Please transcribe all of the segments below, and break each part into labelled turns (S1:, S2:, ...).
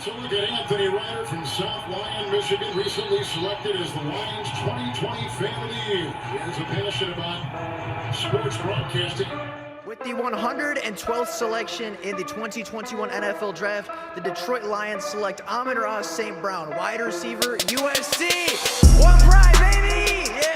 S1: So look at Anthony Ryder from South Lyon, Michigan, recently selected as the Lions 2020 Fan of the Year. He has a passion about sports broadcasting.
S2: With the 112th selection in the 2021 NFL Draft, the Detroit Lions select Amon-Ra St. Brown, wide receiver, USC. One pride, baby! Yeah!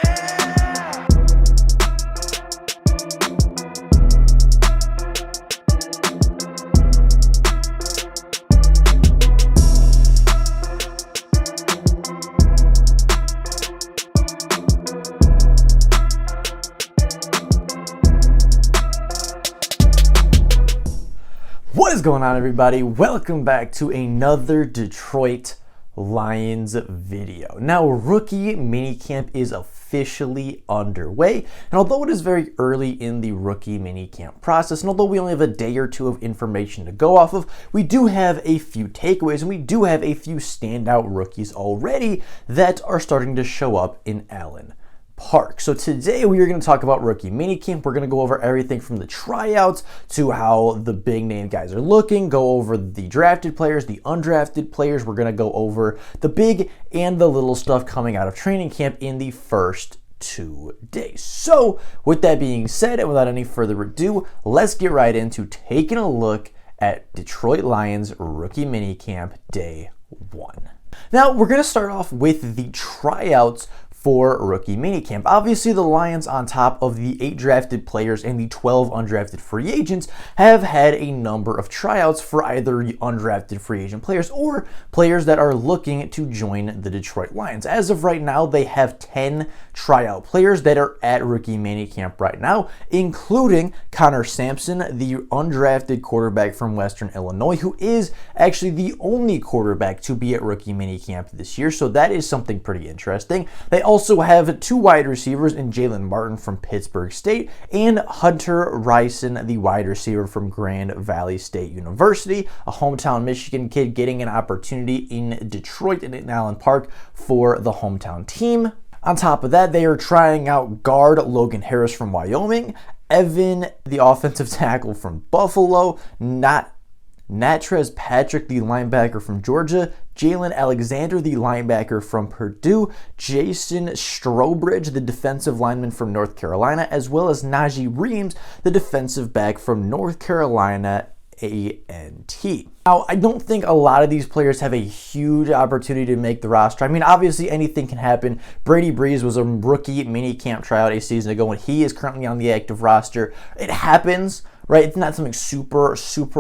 S3: What is going on, everybody? Welcome back to another Detroit Lions video. Now, rookie minicamp is officially underway, and although it is very early in the rookie minicamp process, and although we only have a day or two of information to go off of, we do have a few takeaways, and we do have a few standout rookies already that are starting to show up in Allen Park. So today we are going to talk about rookie minicamp. We're going to go over everything from the tryouts to how the big name guys are looking, go over the drafted players, the undrafted players. We're going to go over the big and the little stuff coming out of training camp in the first 2 days. So with that being said, and without any further ado, let's get right into taking a look at Detroit Lions rookie minicamp day 1. Now we're going to start off with the tryouts for rookie minicamp. Obviously, the Lions, on top of the 8 drafted players and the 12 undrafted free agents, have had a number of tryouts for either undrafted free agent players or players that are looking to join the Detroit Lions. As of right now, they have 10 tryout players that are at rookie minicamp right now, including Connor Sampson, the undrafted quarterback from Western Illinois, who is actually the only quarterback to be at rookie minicamp this year. So that is something pretty interesting. They also have 2 wide receivers in Jalen Martin from Pittsburgh State and Hunter Ryson, the wide receiver from Grand Valley State University, a hometown Michigan kid getting an opportunity in Detroit and in Allen Park for the hometown team. On top of that, they are trying out guard Logan Harris from Wyoming, Evan, the offensive tackle from Buffalo, Natrez Patrick, the linebacker from Georgia, Jalen Alexander, the linebacker from Purdue, Jason Strobridge, the defensive lineman from North Carolina, as well as Najee Reams, the defensive back from North Carolina A&T. Now, I don't think a lot of these players have a huge opportunity to make the roster. I mean, obviously anything can happen. Brady Breeze was a rookie minicamp tryout a season ago, and he is currently on the active roster. It happens, right? It's not something super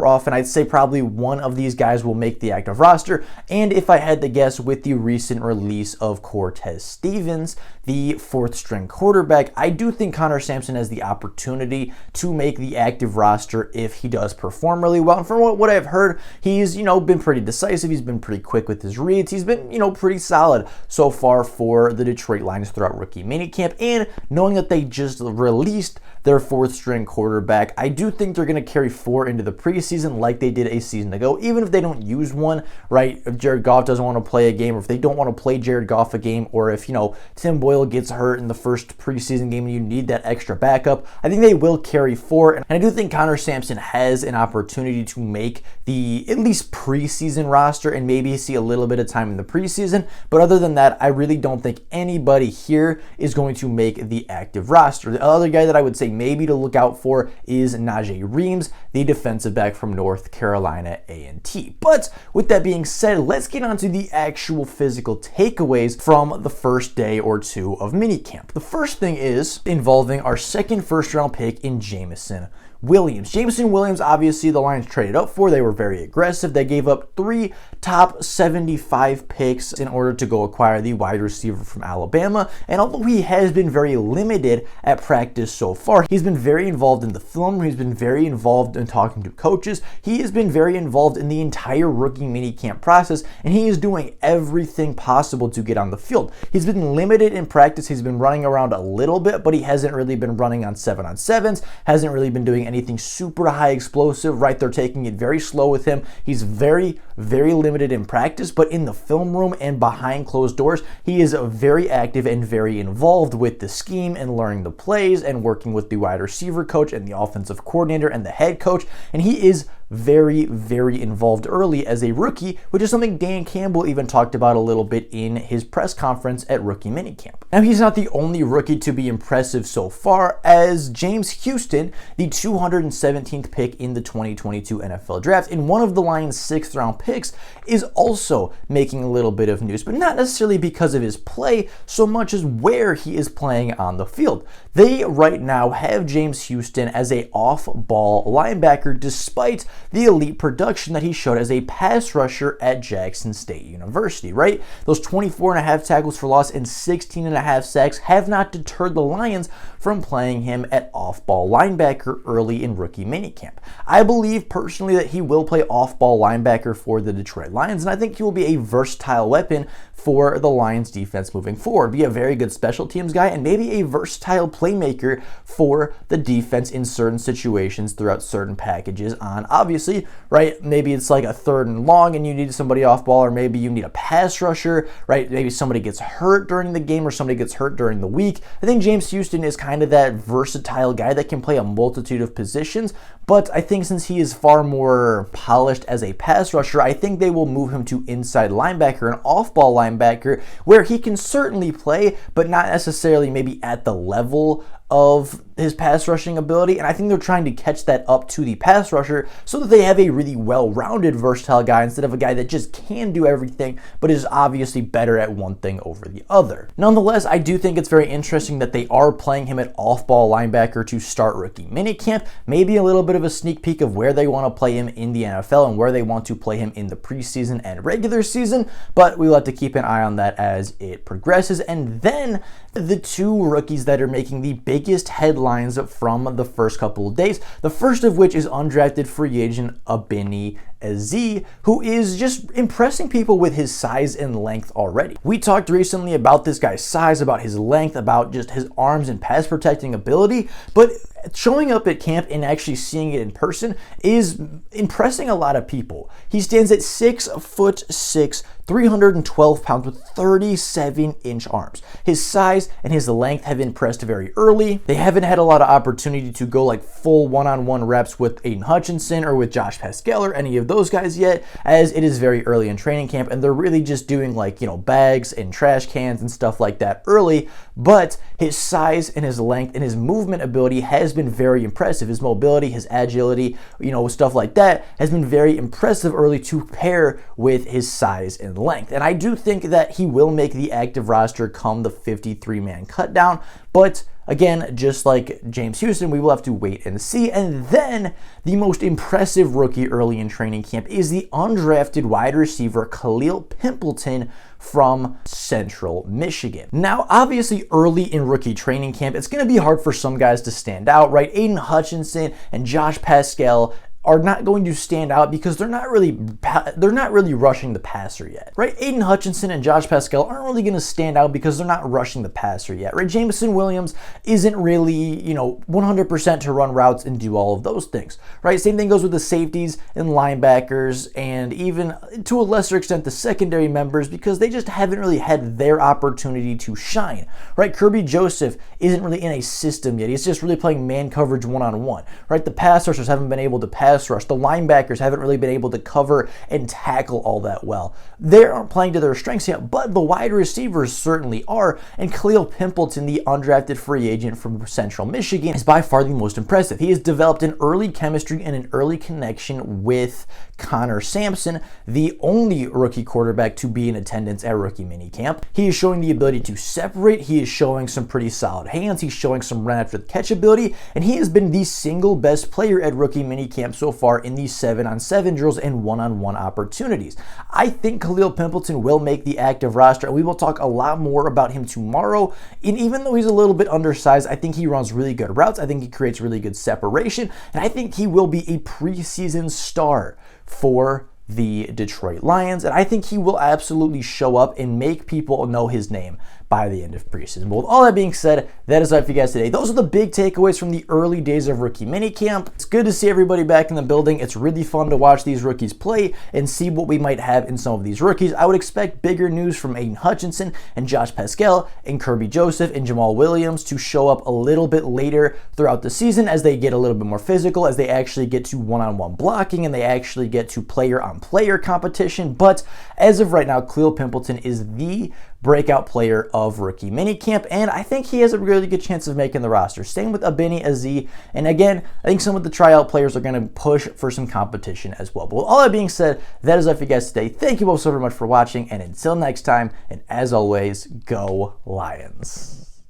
S3: often. I'd say probably one of these guys will make the active roster. And if I had to guess, with the recent release of Cortez Stevens, the 4th string quarterback, I do think Connor Sampson has the opportunity to make the active roster if he does perform really well. And from what I've heard, he's, been pretty decisive. He's been pretty quick with his reads. He's been, pretty solid so far for the Detroit Lions throughout rookie minicamp. And knowing that they just released their 4th string quarterback, I do think they're going to carry 4 into the preseason like they did a season ago, even if they don't use one, right? If Jared Goff doesn't want to play a game, or if they don't want to play Jared Goff a game, or if, Tim Boyle gets hurt in the first preseason game and you need that extra backup, I think they will carry 4. And I do think Connor Sampson has an opportunity to make the at least preseason roster and maybe see a little bit of time in the preseason. But other than that, I really don't think anybody here is going to make the active roster. The other guy that I would say maybe to look out for is Najee Reams, the defensive back from North Carolina A&T. But with that being said, let's get on to the actual physical takeaways from the first day or 2 of minicamp. The first thing is involving our 2nd first-round pick in Jameson Williams. Jameson Williams, obviously, the Lions traded up for. They were very aggressive. They gave up 3 top 75 picks in order to go acquire the wide receiver from Alabama. And although he has been very limited at practice so far, he's been very involved in the film. He's been very involved in talking to coaches. He has been very involved in the entire rookie minicamp process, and he is doing everything possible to get on the field. He's been limited in practice. He's been running around a little bit, but he hasn't really been running on 7-on-7s, hasn't really been doing anything super high explosive, right? They're taking it very slow with him. He's very limited in practice, but in the film room and behind closed doors, he is very active and very involved with the scheme and learning the plays and working with the wide receiver coach and the offensive coordinator and the head coach. And he is very, very involved early as a rookie, which is something Dan Campbell even talked about a little bit in his press conference at rookie minicamp. Now, he's not the only rookie to be impressive so far, as James Houston, the 217th pick in the 2022 NFL Draft, and one of the Lions' 6th-round picks, is also making a little bit of news, but not necessarily because of his play so much as where he is playing on the field. They right now have James Houston as a off-ball linebacker, despite the elite production that he showed as a pass rusher at Jackson State University, right? Those 24.5 tackles for loss and 16.5 sacks have not deterred the Lions from playing him at off-ball linebacker early in rookie minicamp. I believe personally that he will play off-ball linebacker for the Detroit Lions, and I think he will be a versatile weapon for the Lions defense moving forward. Be a very good special teams guy and maybe a versatile playmaker for the defense in certain situations throughout certain packages on, obviously, right? Maybe it's like a 3rd and long and you need somebody off ball, or maybe you need a pass rusher, right? Maybe somebody gets hurt during the game or somebody gets hurt during the week. I think James Houston is kind of that versatile guy that can play a multitude of positions, but I think since he is far more polished as a pass rusher, I think they will move him to inside linebacker and off-ball linebacker, where he can certainly play, but not necessarily maybe at the level of his pass rushing ability, and I think they're trying to catch that up to the pass rusher so that they have a really well-rounded, versatile guy instead of a guy that just can do everything but is obviously better at one thing over the other. Nonetheless, I do think it's very interesting that they are playing him at off-ball linebacker to start rookie minicamp, maybe a little bit of a sneak peek of where they want to play him in the NFL and where they want to play him in the preseason and regular season, but we will have to keep an eye on that as it progresses. And then the two rookies that are making the biggest headlines from the first couple of days, the first of which is undrafted free agent Abini Eze, who is just impressing people with his size and length already. We talked recently about this guy's size, about his length, about just his arms and pass protecting ability, but showing up at camp and actually seeing it in person is impressing a lot of people. He stands at 6'6", 312 pounds with 37-inch arms. His size and his length have impressed very early. They haven't had a lot of opportunity to go like full one-on-one reps with Aiden Hutchinson or with Josh Pascal or any of those guys yet, as it is very early in training camp and they're really just doing like, bags and trash cans and stuff like that early. But his size and his length and his movement ability has been very impressive. His mobility, his agility, stuff like that has been very impressive early to pair with his size and length. And I do think that he will make the active roster come the 53-man cutdown, but again, just like James Houston, we will have to wait and see. And then the most impressive rookie early in training camp is the undrafted wide receiver Khalil Pimpleton from Central Michigan. Now, obviously, early in rookie training camp, it's going to be hard for some guys to stand out, right? Aiden Hutchinson and Josh Pascal are not going to stand out because they're not really rushing the passer yet, right? Aiden Hutchinson and Josh Pascal aren't really going to stand out because they're not rushing the passer yet, right? Jameson Williams isn't really, 100% to run routes and do all of those things, right? Same thing goes with the safeties and linebackers and even to a lesser extent the secondary members, because they just haven't really had their opportunity to shine, right? Kirby Joseph isn't really in a system yet. He's just really playing man coverage one-on-one, right? The pass rushers haven't been able to pass rush. The linebackers haven't really been able to cover and tackle all that well. They aren't playing to their strengths yet, but the wide receivers certainly are. And Khalil Pimpleton, the undrafted free agent from Central Michigan, is by far the most impressive. He has developed an early chemistry and an early connection with Connor Sampson, the only rookie quarterback to be in attendance at rookie minicamp. He is showing the ability to separate. He is showing some pretty solid hands. He's showing some run after the catch ability, and he has been the single best player at rookie minicamp so far in these 7-on-7 drills and one-on-one opportunities. I think Khalil Pimpleton will make the active roster, and we will talk a lot more about him tomorrow. And even though he's a little bit undersized, I think he runs really good routes. I think he creates really good separation, and I think he will be a preseason star for the Detroit Lions, and I think he will absolutely show up and make people know his name by the end of preseason. But with all that being said, that is all for you guys today. Those are the big takeaways from the early days of rookie minicamp. It's good to see everybody back in the building. It's really fun to watch these rookies play and see what we might have in some of these rookies. I would expect bigger news from Aiden Hutchinson and Josh Pascal and Kirby Joseph and Jamal Williams to show up a little bit later throughout the season as they get a little bit more physical, as they actually get to one-on-one blocking and they actually get to player-on-player competition. But as of right now, Khalil Pimpleton is the breakout player of rookie minicamp, and I think he has a really good chance of making the roster. Same with Abini Aziz, and again, I think some of the tryout players are going to push for some competition as well. But with all that being said, that is all for you guys today. Thank you all so very much for watching, and until next time, and as always, go Lions.